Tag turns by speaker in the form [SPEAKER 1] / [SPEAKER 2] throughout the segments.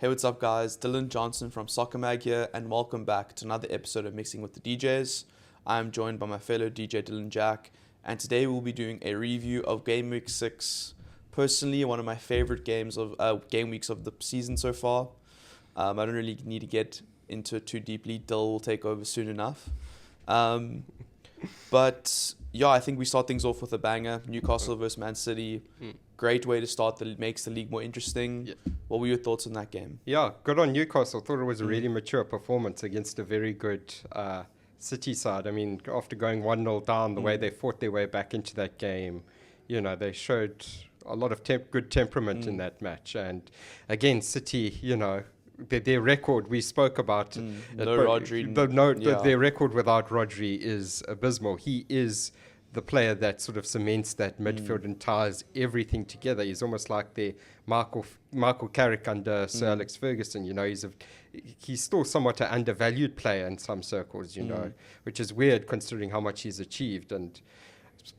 [SPEAKER 1] Hey, what's up, guys? Dylan Johnson from Soccer Mag here, and welcome back to another episode of Mixing with the DJs. I'm joined by my fellow DJ Dylan Jack, and today we'll be doing a review of Game Week 6. Personally, one of my favorite game weeks of the season so far. I don't really need to get into it too deeply. Dill will take over soon enough. But yeah, I think we start things off with a banger. Newcastle versus Man City. Great way to start that makes the league more interesting.
[SPEAKER 2] Yeah.
[SPEAKER 1] What were your thoughts on that game?
[SPEAKER 2] Yeah, good on Newcastle. Thought it was a really mature performance against a very good City side. I mean, after going 1-0 down, the way they fought their way back into that game, you know, they showed a lot of good temperament in that match. And again, City, you know, their record, we spoke about.
[SPEAKER 1] Rodri.
[SPEAKER 2] Their record without Rodri is abysmal. He is the player that sort of cements that midfield and ties everything together. He's almost like the Michael Carrick under Sir Alex Ferguson. You know, he's still somewhat an undervalued player in some circles, you know, which is weird considering how much he's achieved.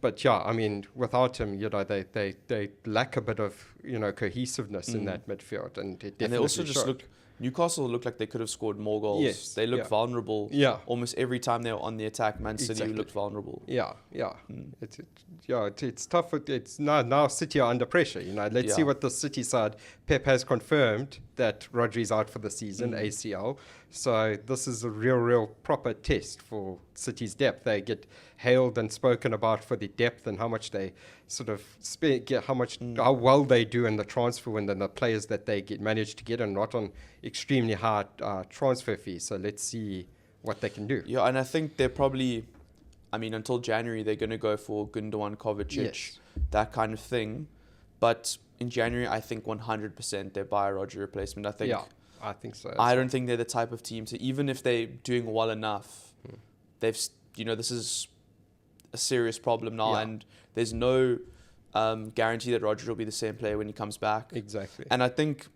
[SPEAKER 2] But yeah, I mean, without him, you know, they lack a bit of, you know, cohesiveness in that midfield, and it definitely
[SPEAKER 1] And they also just Newcastle looked like they could have scored more goals.
[SPEAKER 2] Yes,
[SPEAKER 1] They looked vulnerable.
[SPEAKER 2] Yeah.
[SPEAKER 1] Almost every time they were on the attack, Man City
[SPEAKER 2] Exactly.
[SPEAKER 1] looked vulnerable.
[SPEAKER 2] Yeah. It's tough. It's now City are under pressure. You know, let's see what the City side. Pep has confirmed that Rodri's out for the season, ACL. So this is a real proper test for City's depth. They get hailed and spoken about for the depth and how much they sort of how well they do in the transfer window and the players that they manage to get, and not on extremely high transfer fees. So let's see what they can do.
[SPEAKER 1] Yeah, and I think they're probably, until January, they're going to go for Gundogan, Kovacic, that kind of thing. But in January, I think 100% they buy a Rodri replacement. I think
[SPEAKER 2] so.
[SPEAKER 1] I don't think they're the type of team to, even if they're doing well enough, this is a serious problem now, and there's no guarantee that Rodri will be the same player when he comes back.
[SPEAKER 2] Exactly.
[SPEAKER 1] And I think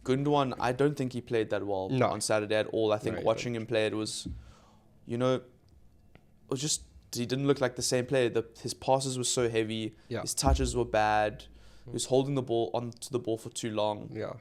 [SPEAKER 1] Gundogan, I don't think he played that well on Saturday at all. I think watching him play, it was just, he didn't look like the same player. His passes were so heavy. His touches were bad. He was holding the ball onto the ball for too long.
[SPEAKER 2] Yeah.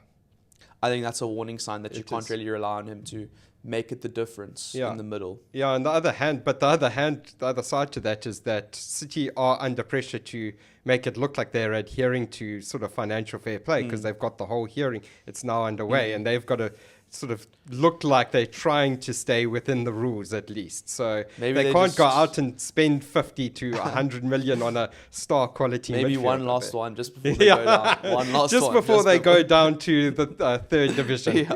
[SPEAKER 1] I think that's a warning sign that you can't really rely on him to make it the difference in the middle.
[SPEAKER 2] Yeah, on the other side to that is that City are under pressure to make it look like they're adhering to sort of financial fair play, because they've got the whole hearing. It's now underway, and they've got to sort of look like they're trying to stay within the rules at least. So maybe they can't go out and spend 50 to 100 million on a star quality
[SPEAKER 1] maybe
[SPEAKER 2] midfield.
[SPEAKER 1] One last one just before they go down.
[SPEAKER 2] Just before they go down to the third division.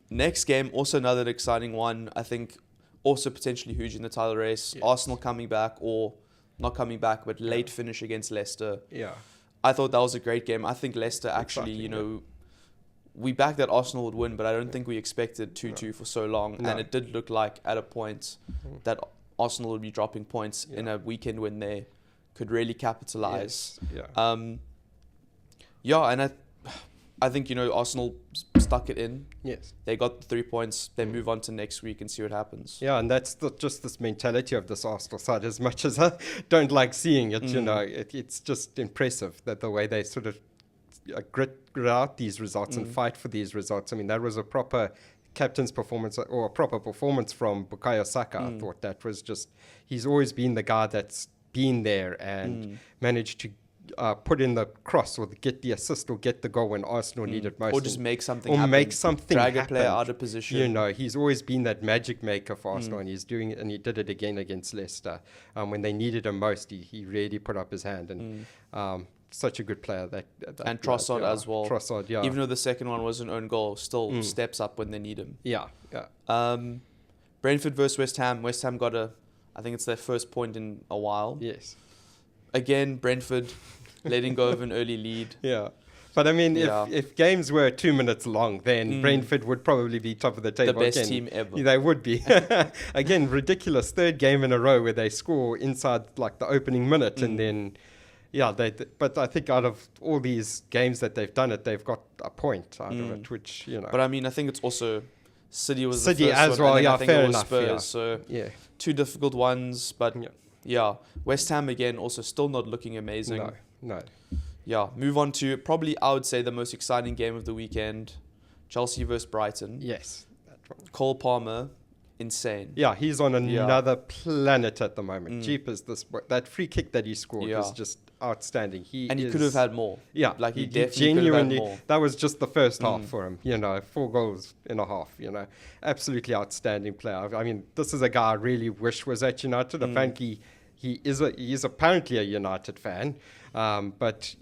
[SPEAKER 1] Next game, also another exciting one. I think also potentially huge in the title race. Yes. Arsenal coming back, or not coming back, but late finish against Leicester.
[SPEAKER 2] Yeah.
[SPEAKER 1] I thought that was a great game. I think Leicester actually, we backed that Arsenal would win, but I don't think we expected 2-2 for so long. No. And it did look like at a point that Arsenal would be dropping points in a weekend when they could really capitalize.
[SPEAKER 2] Yes.
[SPEAKER 1] And I think, Arsenal stuck it in.
[SPEAKER 2] Yes.
[SPEAKER 1] They got the 3 points. They move on to next week and see what happens.
[SPEAKER 2] Yeah, and that's just this mentality of this Arsenal side. As much as I don't like seeing it, it's just impressive that the way they sort of grit out these results and fight for these results. I mean, that was a proper captain's performance, or a proper performance from Bukayo Saka. I thought that was just, he's always been the guy that's been there and managed to put in the cross or get the assist or get the goal when Arsenal needed most.
[SPEAKER 1] Or just make something happen. Drag a player out of position.
[SPEAKER 2] You know, he's always been that magic maker for Arsenal, and he's doing it, and he did it again against Leicester. When they needed him most, he really put up his hand, and such a good player.
[SPEAKER 1] And Trossard as well.
[SPEAKER 2] Trossard,
[SPEAKER 1] Even though the second one was an own goal, still steps up when they need him.
[SPEAKER 2] Yeah.
[SPEAKER 1] Brentford versus West Ham. West Ham got I think it's their first point in a while.
[SPEAKER 2] Yes.
[SPEAKER 1] Again, Brentford letting go of an early lead.
[SPEAKER 2] Yeah. But I mean, if games were 2 minutes long, then Brentford would probably be top of the table.
[SPEAKER 1] The best team ever.
[SPEAKER 2] They would be. Again, ridiculous. Third game in a row where they score inside like the opening minute, and then, but I think out of all these games that they've done it, they've got a point out of it, which,
[SPEAKER 1] But I mean, I think it's also City was
[SPEAKER 2] City
[SPEAKER 1] the first
[SPEAKER 2] as
[SPEAKER 1] one,
[SPEAKER 2] well.
[SPEAKER 1] and then
[SPEAKER 2] Yeah,
[SPEAKER 1] I think
[SPEAKER 2] fair
[SPEAKER 1] it was
[SPEAKER 2] enough.
[SPEAKER 1] Spurs, so two difficult ones, but West Ham again also still not looking amazing.
[SPEAKER 2] No.
[SPEAKER 1] Yeah, move on to probably, I would say, the most exciting game of the weekend. Chelsea versus Brighton.
[SPEAKER 2] Yes. That one.
[SPEAKER 1] Cole Palmer, insane.
[SPEAKER 2] Yeah, he's on another planet at the moment.
[SPEAKER 1] Mm.
[SPEAKER 2] Jeepers, that free kick that he scored
[SPEAKER 1] Yeah.
[SPEAKER 2] was just outstanding. He
[SPEAKER 1] could have had more.
[SPEAKER 2] Yeah,
[SPEAKER 1] Like he
[SPEAKER 2] he
[SPEAKER 1] definitely could have had more.
[SPEAKER 2] That was just the first half for him. 4 goals in a half. Absolutely outstanding player. I mean, this is a guy I really wish was at United. Apparently, he is apparently a United fan, but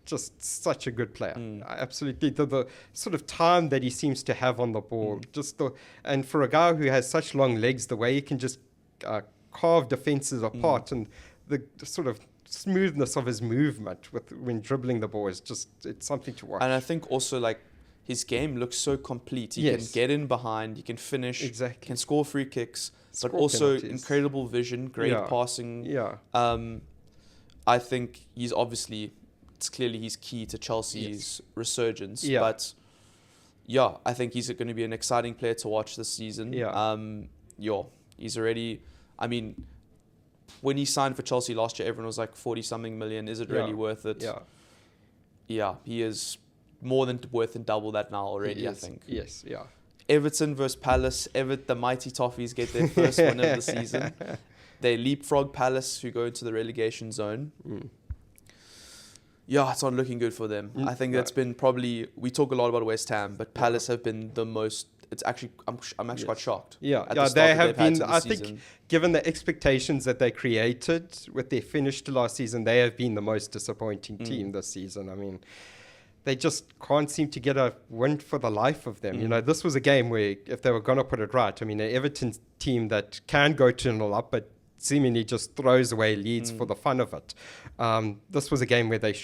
[SPEAKER 2] just such a good player. Absolutely, the sort of time that he seems to have on the ball, and for a guy who has such long legs, the way he can just carve defenses apart, and the sort of smoothness of his movement when dribbling the ball it's something to watch.
[SPEAKER 1] And I think also like his game looks so complete. He can get in behind, he can finish, can score free kicks, but also penalties. Incredible vision, great passing.
[SPEAKER 2] Yeah.
[SPEAKER 1] I think it's clearly he's key to Chelsea's resurgence.
[SPEAKER 2] Yeah.
[SPEAKER 1] But I think he's going to be an exciting player to watch this season. He's already, I mean, when he signed for Chelsea last year, everyone was like 40-something million. Is it really worth it? Yeah, he is more than worth and double that now already, I think.
[SPEAKER 2] Yes, yeah.
[SPEAKER 1] Everton versus Palace. The mighty Toffees get their first win of the season. They leapfrog Palace, who go into the relegation zone. Yeah, it's not looking good for them. I think that's been probably... We talk a lot about West Ham, but Palace have been the most... It's actually... I'm actually quite shocked.
[SPEAKER 2] They have been... I think, given the expectations that they created with their finish to last season, they have been the most disappointing team this season. I mean, they just can't seem to get a win for the life of them. This was a game where, if they were going to put it right, I mean, an Everton team that can go 2-0 up, but seemingly just throws away leads for the fun of it. This was a game where they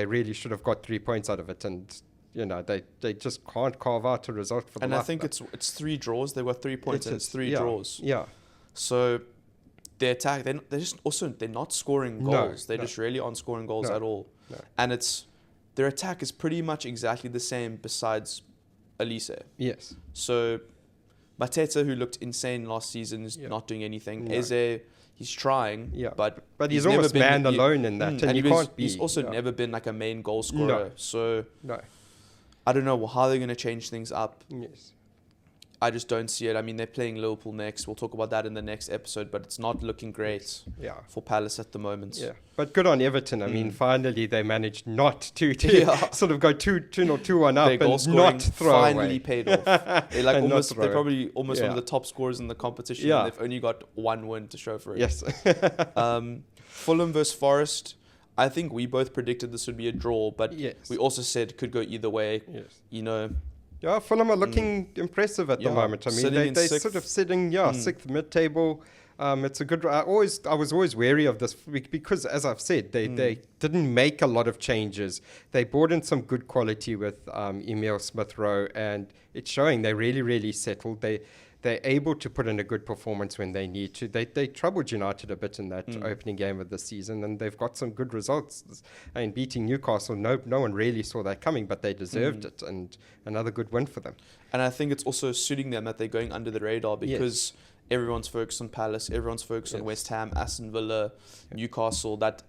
[SPEAKER 2] really should have got 3 points out of it, and they just can't carve out a result for them.
[SPEAKER 1] And I think it's 3 draws. They got 3 points and it's 3 draws.
[SPEAKER 2] Yeah.
[SPEAKER 1] So their attack, they're not scoring goals. They just really aren't scoring goals at all.
[SPEAKER 2] No.
[SPEAKER 1] And their attack is pretty much exactly the same besides Elise.
[SPEAKER 2] Yes.
[SPEAKER 1] So Mateta, who looked insane last season, is not doing anything. Eze, he's trying, but
[SPEAKER 2] he's almost man alone in that, and
[SPEAKER 1] he's also never been like a main goal scorer.
[SPEAKER 2] No.
[SPEAKER 1] So I don't know how they're going to change things up.
[SPEAKER 2] Yes.
[SPEAKER 1] I just don't see it. I mean, they're playing Liverpool next. We'll talk about that in the next episode, but it's not looking great for Palace at the moment.
[SPEAKER 2] Yeah, but good on Everton. I mean, finally they managed not to sort of go 2-1 up and not throw
[SPEAKER 1] finally
[SPEAKER 2] away.
[SPEAKER 1] Paid off. They're probably almost one of the top scorers in the competition. And they've only got 1 win to show for it.
[SPEAKER 2] Yes.
[SPEAKER 1] Fulham versus Forest. I think we both predicted this would be a draw, but we also said it could go either way.
[SPEAKER 2] Yes. Yeah, Fulham are looking impressive at the moment. I mean, they're sort of sitting, sixth mid-table. It's a good... I was always wary of this because, as I've said, they didn't make a lot of changes. They brought in some good quality with Emile Smith-Rowe, and it's showing they really, really settled. They're able to put in a good performance when they need to. They troubled United a bit in that opening game of the season, and they've got some good results. I mean, beating Newcastle, no one really saw that coming, but they deserved it, and another good win for them. And
[SPEAKER 1] I think it's also suiting them that they're going under the radar because everyone's focused on Palace, everyone's focused on West Ham, Aston Villa, Newcastle. That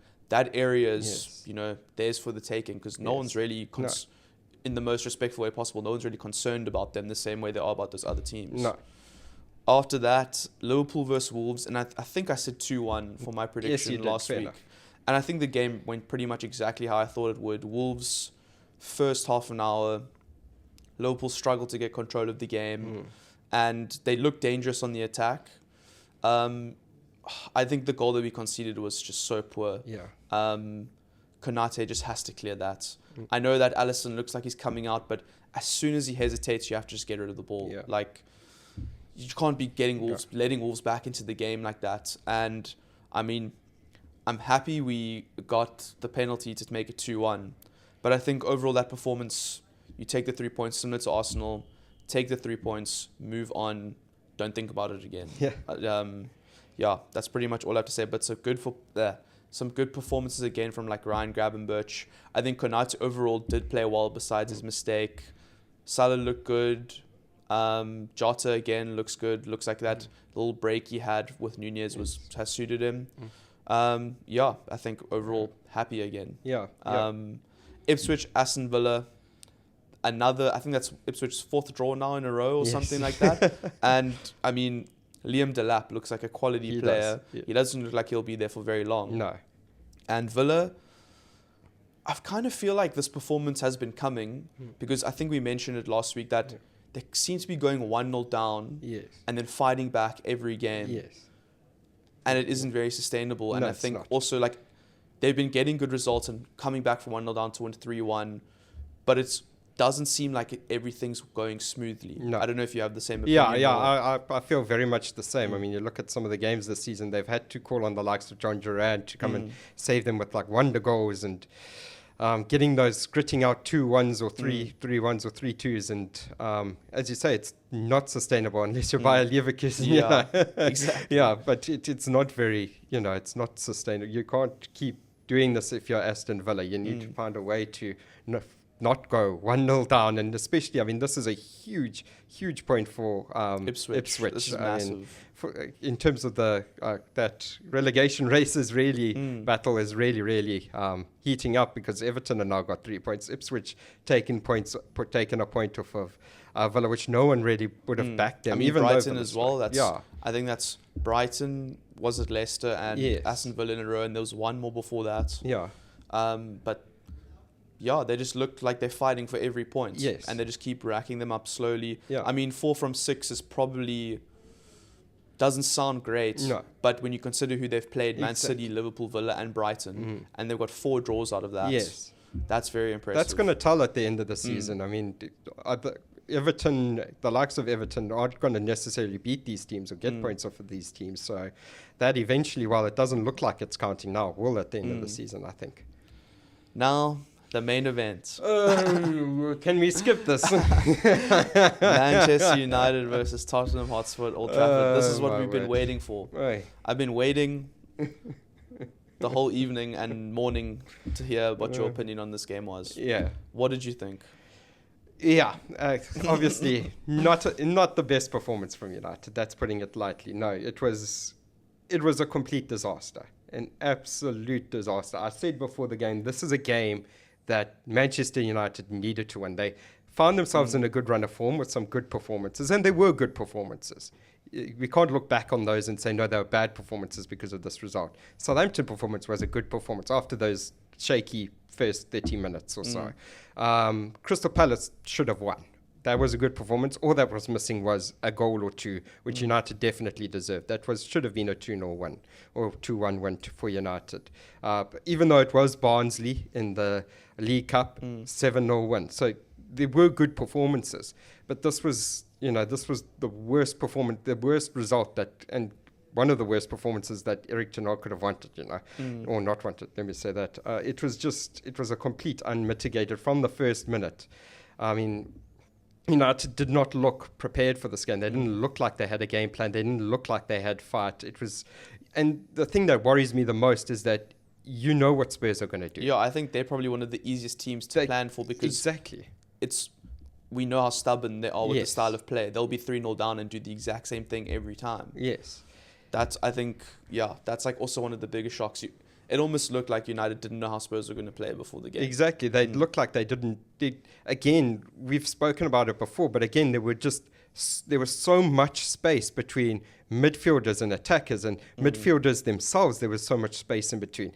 [SPEAKER 1] area is, theirs for the taking because no one's really... in the most respectful way possible, no one's really concerned about them the same way they are about those other teams.
[SPEAKER 2] No.
[SPEAKER 1] After that, Liverpool versus Wolves, and I think I said 2-1 for my prediction last week. And I think the game went pretty much exactly how I thought it would. Wolves, first half an hour, Liverpool struggled to get control of the game, and they looked dangerous on the attack. I think the goal that we conceded was just so poor. Konate just has to clear that. I know that Alisson looks like he's coming out, but as soon as he hesitates, you have to just get rid of the ball. You can't be letting Wolves back into the game like that. And I mean, I'm happy we got the penalty to make it 2-1. But I think overall that performance, you take the 3 points similar to Arsenal, take the 3 points, move on, don't think about it again. That's pretty much all I have to say. But some good performances again from like Ryan Gravenberch. I think Konate overall did play well besides his mistake. Salah looked good. Jota again looks good. Looks like that little break he had with Nunez has suited him. Yeah, I think overall happy again.
[SPEAKER 2] Yeah.
[SPEAKER 1] Ipswich, Aston Villa, I think that's Ipswich's 4th draw now in a row or
[SPEAKER 2] Yes.
[SPEAKER 1] something like that. And I mean, Liam Delap looks like a quality
[SPEAKER 2] He
[SPEAKER 1] player.
[SPEAKER 2] does, yeah.
[SPEAKER 1] He doesn't look like he'll be there for very long.
[SPEAKER 2] No.
[SPEAKER 1] And Villa, I kind of feel like this performance has been coming because I think we mentioned it last week that they seem to be going 1-0 down
[SPEAKER 2] Yes.
[SPEAKER 1] and then fighting back every game.
[SPEAKER 2] Yes.
[SPEAKER 1] And it isn't very sustainable. And
[SPEAKER 2] No,
[SPEAKER 1] I
[SPEAKER 2] it's
[SPEAKER 1] think
[SPEAKER 2] not.
[SPEAKER 1] also like they've been getting good results and coming back from 1-0 down to win 3-1, but it doesn't seem like everything's going smoothly.
[SPEAKER 2] No.
[SPEAKER 1] I don't know if you have the same opinion.
[SPEAKER 2] I feel very much the same. I mean, you look at some of the games this season, they've had to call on the likes of John Durant to come and save them with like wonder goals and getting those gritting out 2-1s or 3-1s or 3-2s. And as you say, it's not sustainable unless you buy a Leverkusen.
[SPEAKER 1] Yeah, exactly.
[SPEAKER 2] Yeah, but it's not very, it's not sustainable. You can't keep doing this if you're Aston Villa. You need to find a way to not go 1-0 down, and especially, I mean, this is a huge point for Ipswich.
[SPEAKER 1] This is massive.
[SPEAKER 2] In terms of the that relegation race is really battle is really heating up because Everton have now got 3 points. Ipswich taken a point off of Villa, which no one really would have backed them.
[SPEAKER 1] I mean,
[SPEAKER 2] even
[SPEAKER 1] Brighton as well.
[SPEAKER 2] Yeah.
[SPEAKER 1] I think that's Brighton. Was it Leicester and
[SPEAKER 2] Yes.
[SPEAKER 1] Aston Villa in a row, and there was one more before that.
[SPEAKER 2] Yeah.
[SPEAKER 1] But yeah, they just look like they're fighting for every point.
[SPEAKER 2] Yes.
[SPEAKER 1] And they just keep racking them up slowly.
[SPEAKER 2] Yeah.
[SPEAKER 1] I mean, 4 from 6 is probably doesn't sound great.
[SPEAKER 2] No.
[SPEAKER 1] But when you consider who they've played, Man
[SPEAKER 2] Exactly.
[SPEAKER 1] City, Liverpool, Villa, and Brighton, and they've got 4 draws out of that.
[SPEAKER 2] Yes.
[SPEAKER 1] That's very impressive.
[SPEAKER 2] That's going to tell at the end of the season. I mean, Everton, the likes of Everton, aren't going to necessarily beat these teams or get points off of these teams. So that eventually, while it doesn't look like it's counting now, will at the end of the season, I think.
[SPEAKER 1] Now, the main event.
[SPEAKER 2] Can we skip this?
[SPEAKER 1] Manchester United versus Tottenham Hotspur at Old Trafford. This is what
[SPEAKER 2] my
[SPEAKER 1] we've been
[SPEAKER 2] word.
[SPEAKER 1] waiting for. I've been waiting the whole evening and morning to hear what your opinion on this game was.
[SPEAKER 2] Yeah.
[SPEAKER 1] What did you think?
[SPEAKER 2] Yeah, obviously not the best performance from United. That's putting it lightly. No, it was a complete disaster, an absolute disaster. I said before the game, this is a game that Manchester United needed to win. They found themselves in a good run of form with some good performances, and they were good performances. We can't look back on those and say, no, they were bad performances because of this result. Southampton performance was a good performance after those shaky first 30 minutes or so. Crystal Palace should have won. That was a good performance. All that was missing was a goal or two, which United definitely deserved. That should have been a 2-0 win or 2-1 win for United. Even though it was Barnsley in the League Cup, 7-0 win. So there were good performances, but this was the worst performance, the worst result and one of the worst performances that Eric Ten Hag could have wanted, or not wanted. Let me say that. It was a complete unmitigated from the first minute. I mean, United did not look prepared for this game. They didn't look like they had a game plan. They didn't look like they had fight. And the thing that worries me the most is that you know what Spurs are going to do.
[SPEAKER 1] Yeah, I think they're probably one of the easiest teams to plan for because
[SPEAKER 2] exactly.
[SPEAKER 1] We know how stubborn they are with the
[SPEAKER 2] Yes.
[SPEAKER 1] style of play. They'll be 3-0 down and do the exact same thing every time.
[SPEAKER 2] Yes.
[SPEAKER 1] That's like also one of the biggest shocks. It almost looked like United didn't know how Spurs were going to play before the game.
[SPEAKER 2] Exactly. They looked like they didn't. Again, we've spoken about it before, but again, there was so much space between midfielders and attackers and midfielders themselves. There was so much space in between.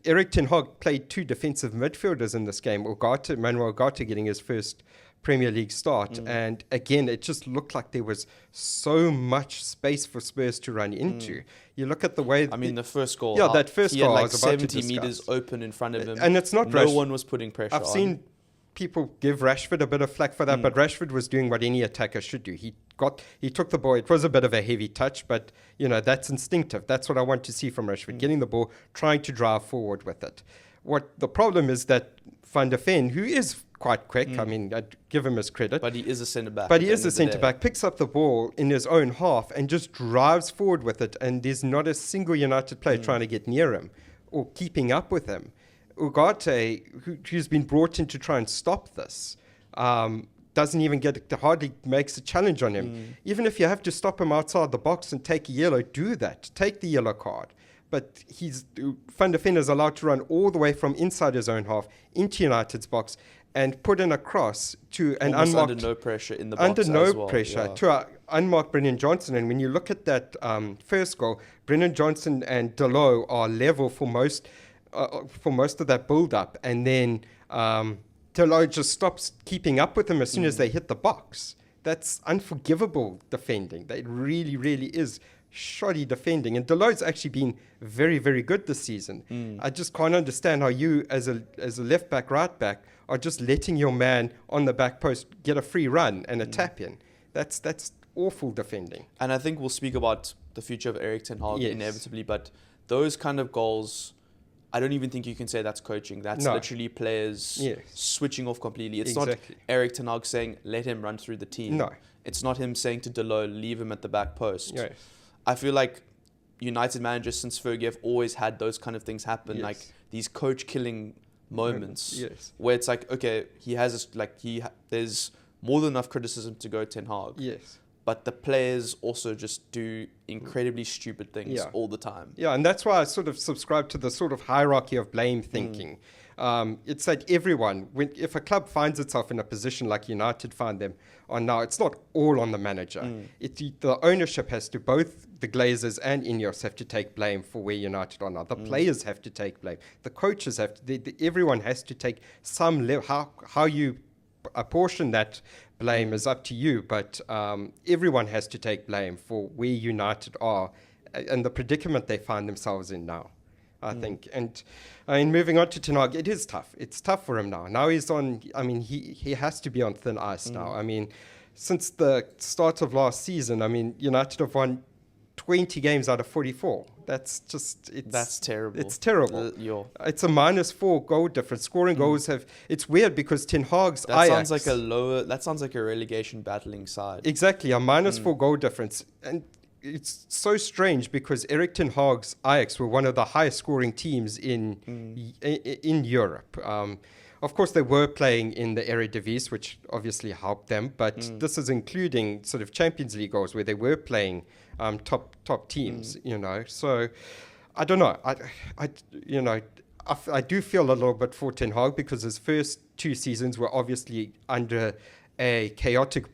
[SPEAKER 2] Eric Ten Hag played 2 defensive midfielders in this game. Manuel Ugarte getting his first Premier League start. And again, it just looked like there was so much space for Spurs to run into. You look at the way...
[SPEAKER 1] I mean, the first goal.
[SPEAKER 2] Yeah, that first
[SPEAKER 1] he
[SPEAKER 2] goal
[SPEAKER 1] had
[SPEAKER 2] I
[SPEAKER 1] like
[SPEAKER 2] was about to
[SPEAKER 1] 70 meters
[SPEAKER 2] discuss.
[SPEAKER 1] open in front of him.
[SPEAKER 2] And it's not
[SPEAKER 1] No
[SPEAKER 2] Rashford.
[SPEAKER 1] one was putting pressure on.
[SPEAKER 2] I've seen people give Rashford a bit of flack for that, but Rashford was doing what any attacker should do. He took the ball. It was a bit of a heavy touch, but that's instinctive. That's what I want to see from Rashford, getting the ball, trying to drive forward with it. What the problem is that Van der Ven, who is quite quick, I mean, I'd give him his credit.
[SPEAKER 1] But he is a centre-back.
[SPEAKER 2] But he is a centre-back, picks up the ball in his own half and just drives forward with it, and there's not a single United player trying to get near him or keeping up with him. Ugarte, who's been brought in to try and stop this, doesn't even hardly makes a challenge on him. Even if you have to stop him outside the box and take a yellow, do that. Take the yellow card. but Van der Ven is allowed to run all the way from inside his own half into United's box and put in a cross to an
[SPEAKER 1] Almost
[SPEAKER 2] unmarked...
[SPEAKER 1] under no pressure in the box
[SPEAKER 2] Under no
[SPEAKER 1] as well.
[SPEAKER 2] pressure
[SPEAKER 1] Yeah.
[SPEAKER 2] to unmarked Brennan Johnson. And when you look at that first goal, Brennan Johnson and Delo are level for most of that build-up. And then Delo just stops keeping up with them as soon as they hit the box. That's unforgivable defending. That really, really is shoddy defending. And Delo's actually been very, very good this season. I just can't understand how you, as a left back, right back, are just letting your man on the back post get a free run and a tap in. That's awful defending.
[SPEAKER 1] And I think we'll speak about the future of Erik ten Hag
[SPEAKER 2] Yes.
[SPEAKER 1] inevitably, but those kind of goals, I don't even think you can say that's coaching. That's
[SPEAKER 2] No.
[SPEAKER 1] literally players
[SPEAKER 2] Yes.
[SPEAKER 1] switching off completely. It's
[SPEAKER 2] Exactly.
[SPEAKER 1] not Erik ten Hag saying, let him run through the team.
[SPEAKER 2] No.
[SPEAKER 1] It's not him saying to Delo, leave him at the back post.
[SPEAKER 2] Yes.
[SPEAKER 1] I feel like United managers since Fergie have always had those kind of things happen,
[SPEAKER 2] Yes.
[SPEAKER 1] like these coach-killing moments
[SPEAKER 2] Yes.
[SPEAKER 1] where it's like, okay, he has there's more than enough criticism to go Ten Hag,
[SPEAKER 2] Yes.
[SPEAKER 1] but the players also just do incredibly stupid things
[SPEAKER 2] Yeah.
[SPEAKER 1] all the time.
[SPEAKER 2] Yeah, and that's why I sort of subscribe to the sort of hierarchy of blame thinking. It's that everyone, if a club finds itself in a position like United find them on now, it's not all on the manager. The ownership has to, both the Glazers and Ineos have to take blame for where United are now. The players have to take blame. The coaches have to, everyone has to take some level. How you apportion that blame is up to you, but everyone has to take blame for where United are and the predicament they find themselves in now, I think. And I mean, moving on to Ten Hag, it is tough. It's tough for him now. Now he's on, I mean, he has to be on thin ice now. I mean, since the start of last season, I mean, United have won 20 games out of 44. That's terrible. It's terrible. It's a -4 goal difference. Scoring goals it's weird because Ten Hag's
[SPEAKER 1] that
[SPEAKER 2] Ajax,
[SPEAKER 1] sounds like a relegation battling side.
[SPEAKER 2] Exactly, a -4 goal difference. And it's so strange because Erik ten Hag's Ajax were one of the highest scoring teams in Europe. Of course, they were playing in the Eredivisie, which obviously helped them. But this is including sort of Champions League goals where they were playing top teams. You know, so I don't know. I do feel a little bit for Ten Hag because his first 2 seasons were obviously under a chaotic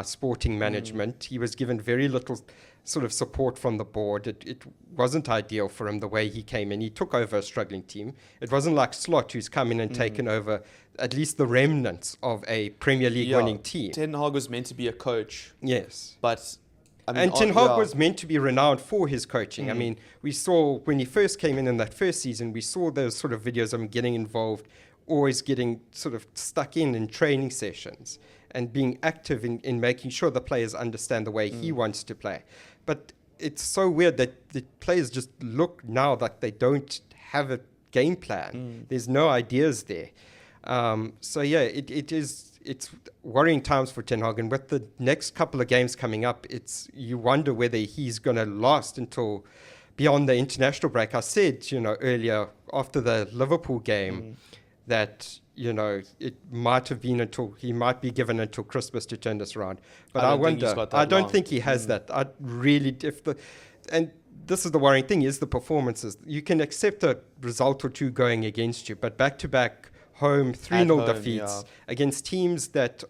[SPEAKER 2] sporting management. He was given very little sort of support from the board. It wasn't ideal for him the way he came in. He took over a struggling team. It wasn't like Slot, who's come in and taken over at least the remnants of a Premier League winning team.
[SPEAKER 1] Ten Hag was meant to be a coach.
[SPEAKER 2] Yes.
[SPEAKER 1] But I mean,
[SPEAKER 2] and Ten Hag was meant to be renowned for his coaching. I mean, we saw when he first came in that first season, we saw those sort of videos of him getting involved, always getting sort of stuck in training sessions and being active in making sure the players understand the way he wants to play. But it's so weird that the players just look now like they don't have a game plan. There's no ideas there. So yeah, it's worrying times for Ten Hag. And with the next couple of games coming up, you wonder whether he's going to last until beyond the international break. I said, earlier after the Liverpool game that, it might have been he might be given until Christmas to turn this around. But I wonder, I don't think he has that. I really, and this is the worrying thing, is the performances. You can accept a result or two going against you, but back-to-back home 3-0 defeats against teams that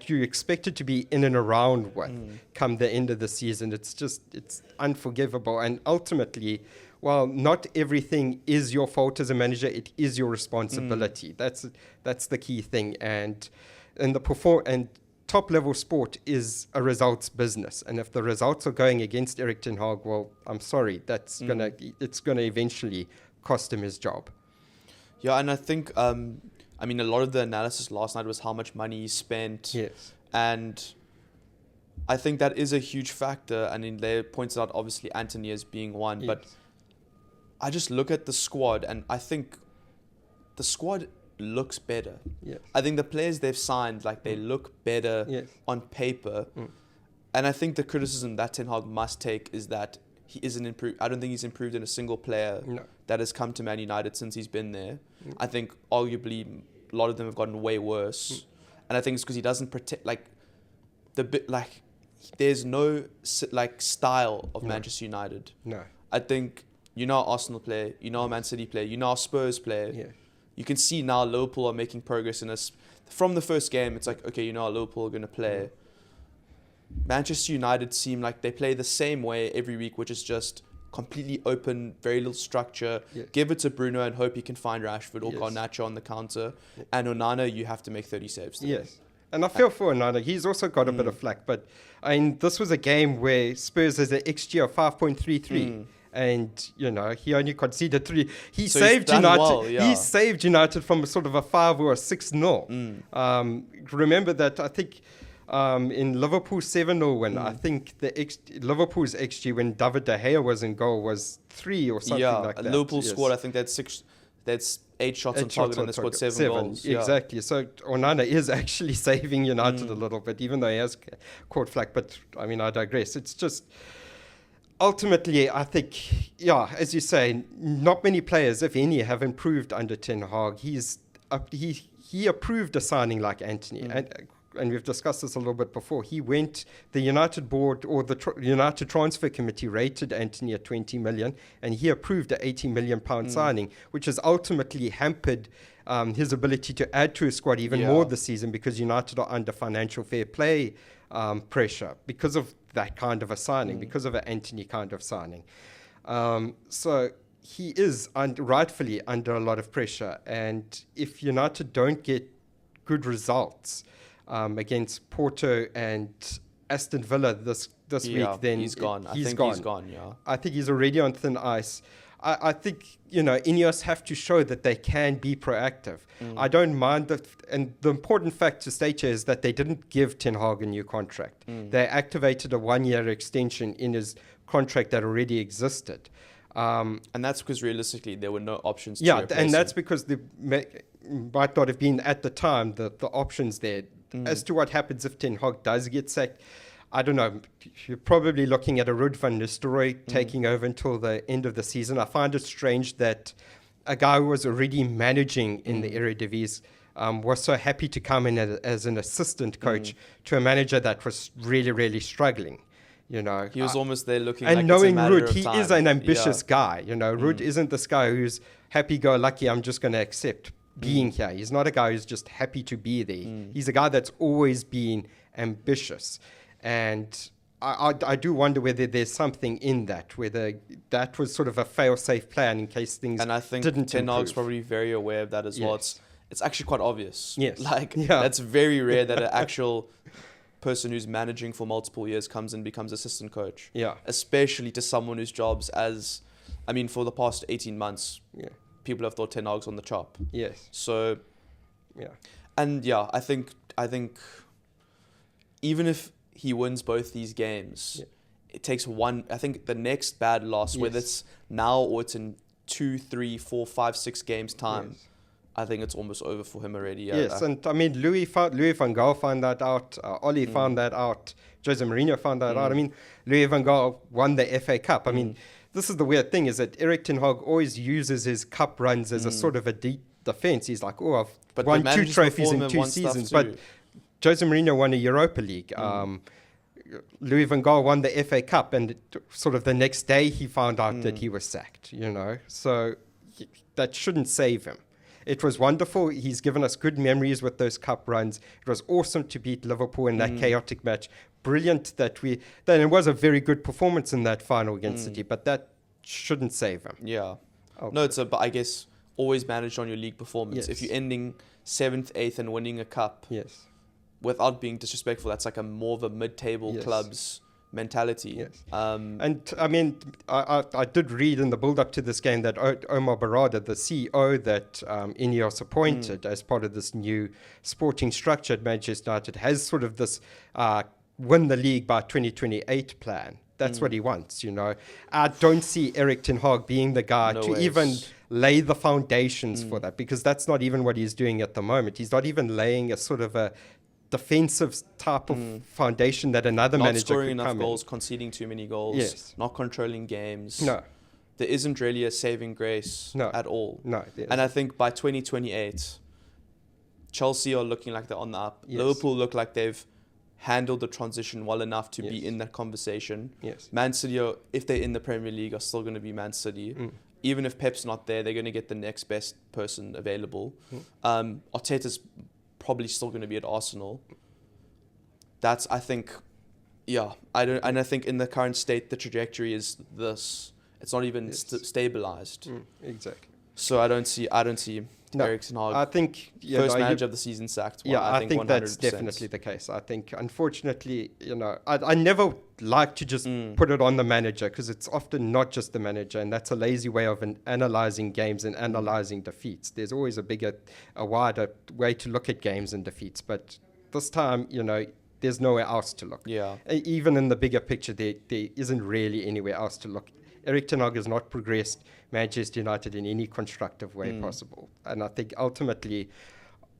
[SPEAKER 2] you expected to be in and around with come the end of the season, it's unforgivable. And ultimately, while not everything is your fault as a manager, it is your responsibility. That's the key thing. And top level sport is a results business. And if the results are going against Erik ten Hag, well, I'm sorry, it's gonna eventually cost him his job.
[SPEAKER 1] Yeah, and I think a lot of the analysis last night was how much money he spent.
[SPEAKER 2] Yes.
[SPEAKER 1] And I think that is a huge factor. I mean, they pointed out obviously Antony as being one, but I just look at the squad and I think the squad looks better.
[SPEAKER 2] Yes.
[SPEAKER 1] I think the players they've signed, they look better on paper. And I think the criticism that Ten Hag must take is that he isn't improved. I don't think he's improved in a single player that has come to Man United since he's been there. I think arguably a lot of them have gotten way worse. And I think it's because he doesn't protect, there's no style of Manchester United.
[SPEAKER 2] No.
[SPEAKER 1] I think you know how Arsenal play, you know how Man City play, you know how Spurs play.
[SPEAKER 2] Yeah.
[SPEAKER 1] You can see now Liverpool are making progress in this. From the first game, it's like, okay, you know how Liverpool are going to play. Manchester United seem like they play the same way every week, which is just completely open, very little structure.
[SPEAKER 2] Yeah.
[SPEAKER 1] Give it to Bruno and hope he can find Rashford or
[SPEAKER 2] Yes.
[SPEAKER 1] Garnacho on the counter.
[SPEAKER 2] Yeah.
[SPEAKER 1] And Onana, you have to make 30 saves today.
[SPEAKER 2] Yes. And I feel for Onana. He's also got a bit of flack. But I mean, this was a game where Spurs has an XG of 5.33. And, you know, he only conceded 3. He
[SPEAKER 1] So
[SPEAKER 2] saved
[SPEAKER 1] he's done
[SPEAKER 2] United.
[SPEAKER 1] well, yeah.
[SPEAKER 2] He saved United from sort of a 5 or a 6-0. Remember that, I think, in Liverpool's 7-0 win, I think Liverpool's XG when David De Gea was in goal was 3 or something like that.
[SPEAKER 1] Liverpool
[SPEAKER 2] Yes.
[SPEAKER 1] scored, I think that's 8 shots on
[SPEAKER 2] 8
[SPEAKER 1] target
[SPEAKER 2] shots
[SPEAKER 1] and
[SPEAKER 2] on
[SPEAKER 1] they scored
[SPEAKER 2] target.
[SPEAKER 1] 7 goals. Yeah.
[SPEAKER 2] Exactly. So Onana is actually saving United a little bit, even though he has caught flack. But, I mean, I digress. It's just... Ultimately, I think, yeah, as you say, not many players, if any, have improved under Ten Hag. He approved a signing like Anthony, and we've discussed this a little bit before. The United board or the United Transfer Committee rated Anthony at 20 million, and he approved an 80 million pound signing, which has ultimately hampered his ability to add to his squad even more this season because United are under financial fair play pressure because of that kind of a signing, because of an Anthony kind of signing. So he is rightfully under a lot of pressure. And if United don't get good results against Porto and Aston Villa this week, then
[SPEAKER 1] he's gone. He's gone, yeah.
[SPEAKER 2] I think he's already on thin ice. I think, you know, Ineos have to show that they can be proactive. I don't mind that. And the important fact to state here is that they didn't give Ten Hag a new contract. They activated a 1-year extension in his contract that already existed.
[SPEAKER 1] And that's because realistically there were no options to replace
[SPEAKER 2] and that's
[SPEAKER 1] him.
[SPEAKER 2] because there might not have been at the time the options there. As to what happens if Ten Hag does get sacked, I don't know. You're probably looking at a Ruud van Nistelrooy taking over until the end of the season. I find it strange that a guy who was already managing in the Eredivisie was so happy to come in as an assistant coach to a manager that was really, really struggling. You know,
[SPEAKER 1] He was almost there looking
[SPEAKER 2] and
[SPEAKER 1] like
[SPEAKER 2] knowing
[SPEAKER 1] it's a matter
[SPEAKER 2] Ruud,
[SPEAKER 1] of
[SPEAKER 2] he
[SPEAKER 1] time.
[SPEAKER 2] is an ambitious guy. You know, Ruud isn't this guy who's happy-go-lucky. I'm just going to accept being here. He's not a guy who's just happy to be there. He's a guy that's always been ambitious. And I do wonder whether there's something in that, whether that was sort of a fail-safe plan in case things
[SPEAKER 1] And I think
[SPEAKER 2] didn't
[SPEAKER 1] Ten Hag's
[SPEAKER 2] improve.
[SPEAKER 1] probably very aware of that as well.
[SPEAKER 2] Yes.
[SPEAKER 1] It's actually quite obvious.
[SPEAKER 2] Yes.
[SPEAKER 1] Like,
[SPEAKER 2] Yeah.
[SPEAKER 1] that's very rare that an actual person who's managing for multiple years comes and becomes assistant coach.
[SPEAKER 2] Yeah.
[SPEAKER 1] Especially to someone whose jobs for the past 18 months,
[SPEAKER 2] Yeah.
[SPEAKER 1] people have thought Ten Hag's on the chop.
[SPEAKER 2] Yes.
[SPEAKER 1] So,
[SPEAKER 2] Yeah.
[SPEAKER 1] and yeah, I think even if he wins both these games, it takes one. I think the next bad loss, whether it's now or it's in 2, 3, 4, 5, 6 games time,
[SPEAKER 2] Yes.
[SPEAKER 1] I think it's almost over for him already.
[SPEAKER 2] Yes, and I mean, Louis van Gaal found that out. Oli found that out. Jose Mourinho found that out. I mean, Louis van Gaal won the FA Cup. I mean, this is the weird thing, is that Erik ten Hag always uses his cup runs as a sort of a deep defense. He's like, oh, I've won 2 trophies in 2 seasons. But Jose Mourinho won a Europa League. Louis van Gaal won the FA Cup, and sort of the next day he found out that he was sacked, you know. So that shouldn't save him. It was wonderful. He's given us good memories with those cup runs. It was awesome to beat Liverpool in that chaotic match. Brilliant that it was a very good performance in that final against City, but that shouldn't save him.
[SPEAKER 1] Yeah.
[SPEAKER 2] Okay.
[SPEAKER 1] No, but I guess always managed on your league performance.
[SPEAKER 2] Yes.
[SPEAKER 1] If you're ending 7th, 8th and winning a cup,
[SPEAKER 2] Yes.
[SPEAKER 1] without being disrespectful, that's like more of a mid-table
[SPEAKER 2] Yes.
[SPEAKER 1] club's mentality.
[SPEAKER 2] Yes.
[SPEAKER 1] And
[SPEAKER 2] I mean, I did read in the build-up to this game that Omar Barada, the CEO that Ineos appointed as part of this new sporting structure at Manchester United, has sort of this win the league by 2028 plan. That's what he wants, you know. I don't see Erik ten Hag being the guy
[SPEAKER 1] No
[SPEAKER 2] to
[SPEAKER 1] ways.
[SPEAKER 2] even lay the foundations for that, because that's not even what he's doing at the moment. He's not even laying a sort of a defensive type of foundation that another
[SPEAKER 1] not
[SPEAKER 2] manager
[SPEAKER 1] scoring
[SPEAKER 2] could
[SPEAKER 1] enough
[SPEAKER 2] come
[SPEAKER 1] goals, conceding too many goals,
[SPEAKER 2] Yes.
[SPEAKER 1] not controlling games.
[SPEAKER 2] in. No,
[SPEAKER 1] There isn't really a saving grace
[SPEAKER 2] No.
[SPEAKER 1] at all.
[SPEAKER 2] no.
[SPEAKER 1] And I think by 2028, Chelsea are looking like they're on the up.
[SPEAKER 2] Yes.
[SPEAKER 1] Liverpool look like they've handled the transition well enough to be
[SPEAKER 2] Yes.
[SPEAKER 1] in that conversation.
[SPEAKER 2] Yes.
[SPEAKER 1] Man City, if they're in the Premier League, are still going to be Man City. Even if Pep's not there, they're going to get the next best person available. Arteta's probably still going to be at Arsenal. That's, I think, I think in the current state, the trajectory is this. It's not even stabilized.
[SPEAKER 2] Exactly.
[SPEAKER 1] So I don't see Erik ten Hag,
[SPEAKER 2] I think
[SPEAKER 1] first manager of the season sacked.
[SPEAKER 2] I think that's
[SPEAKER 1] 100%.
[SPEAKER 2] definitely the case. I think, unfortunately, I never like to just put it on the manager, because it's often not just the manager, and that's a lazy way of analyzing games and analyzing defeats. There's always a wider way to look at games and defeats, but this time, there's nowhere else to look.
[SPEAKER 1] Yeah.
[SPEAKER 2] Even in the bigger picture, there isn't really anywhere else to look. Erik ten Hag has not progressed Manchester United in any constructive way possible. And I think ultimately,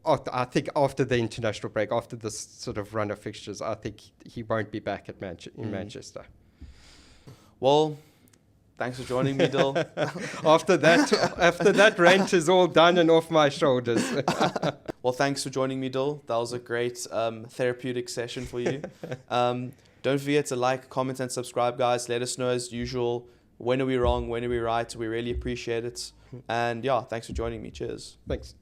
[SPEAKER 2] after the international break, after this sort of run of fixtures, I think he won't be back at in Manchester.
[SPEAKER 1] Well, thanks for joining me, Dill.
[SPEAKER 2] After that rant is all done and off my shoulders.
[SPEAKER 1] Well, thanks for joining me, Dill. That was a great therapeutic session for you. Don't forget to like, comment, and subscribe, guys. Let us know as usual. When are we wrong? When are we right? We really appreciate it. And thanks for joining me. Cheers.
[SPEAKER 2] Thanks.